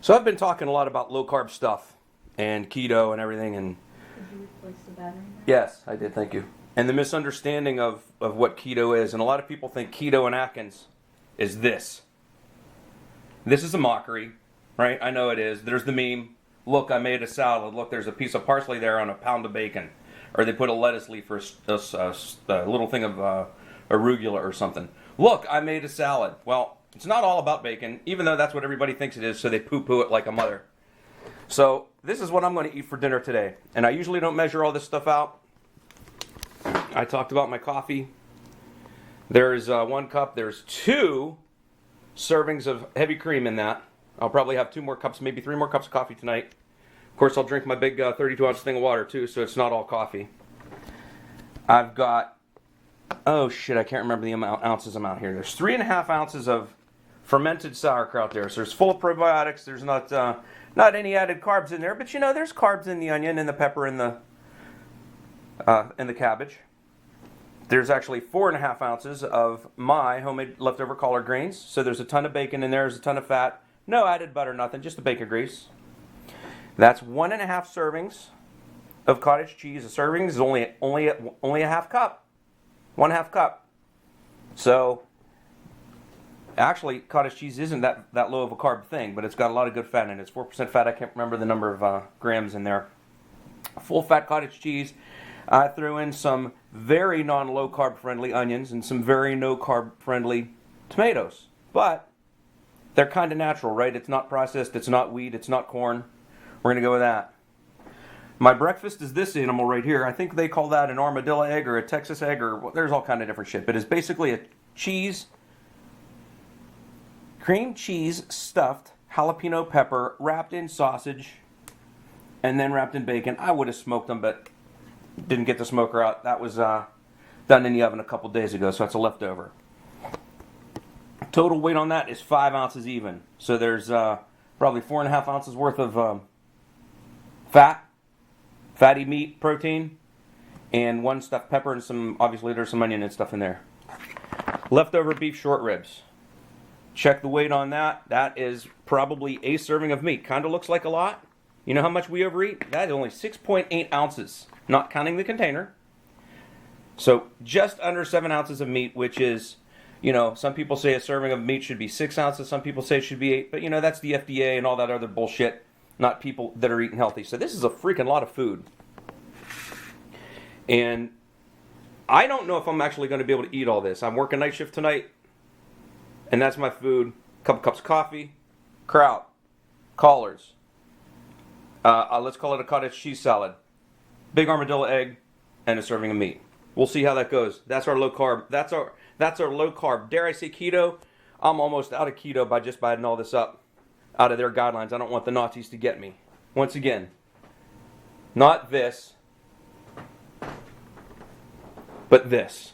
So I've been talking a lot about low carb stuff and keto and everything, and Did you replace the battery now? yes, I did, thank you. And the misunderstanding of what keto is, and a lot of people think Keto and Atkins is this. This is a mockery, right? I know it is. There's the meme, look, I made a salad, look, there's a piece of parsley there on a pound of bacon. Or they put a lettuce leaf or a little thing of arugula or something. Look, I made a salad. Well, it's not all about bacon, even though that's what everybody thinks it is, so they poo-poo it like a mother. So this is what I'm going to eat for dinner today. And I usually don't measure all this stuff out. I talked about my coffee. There's 1 cup. There's 2 servings of heavy cream in that. I'll probably have 2 more cups, maybe 3 more cups of coffee tonight. Of course, I'll drink my big 32-ounce thing of water too, so it's not all coffee. I've got, oh shit, I can't remember the ounces amount here. There's 3.5 ounces of fermented sauerkraut there. So it's full of probiotics. There's not any added carbs in there, but you know, there's carbs in the onion and the pepper and the cabbage. There's actually 4.5 ounces of my homemade leftover collard greens. So there's a ton of bacon in there. There's a ton of fat. No added butter, nothing, just the bacon grease. That's 1.5 servings of cottage cheese. A serving is only a half cup. 1/2 cup. So actually, cottage cheese isn't that low of a carb thing, but it's got a lot of good fat in it. It's 4% fat. I can't remember the number of grams in there. Full fat cottage cheese. I threw in some very non-low carb friendly onions and some very no carb friendly tomatoes. But they're kind of natural, right? It's not processed. It's not wheat. It's not corn. We're going to go with that. My breakfast is this animal right here. I think they call that an armadillo egg or a Texas egg, or there's all kind of different shit. But it's basically a cream cheese stuffed jalapeno pepper wrapped in sausage and then wrapped in bacon. I would have smoked them, but didn't get the smoker out. That was done in the oven a couple days ago, so that's a leftover. Total weight on that is 5 ounces even. So there's probably 4.5 ounces worth of fatty meat, protein, and 1 stuffed pepper and obviously there's some onion and stuff in there. Leftover beef short ribs. Check the weight on that. That is probably a serving of meat. Kind of looks like a lot. You know how much we overeat? That is only 6.8 ounces, not counting the container. So just under 7 ounces of meat, which is, you know, some people say a serving of meat should be 6 ounces. Some people say it should be 8. But, you know, that's the FDA and all that other bullshit. Not people that are eating healthy. So this is a freaking lot of food. And I don't know if I'm actually going to be able to eat all this. I'm working night shift tonight. And that's my food. A couple cups of coffee, kraut, collards. Let's call it a cottage cheese salad. Big armadillo egg, and a serving of meat. We'll see how that goes. That's our low carb. That's our low carb. Dare I say keto? I'm almost out of keto by adding all this up. Out of their guidelines. I don't want the Nazis to get me. Once again, not this, but this.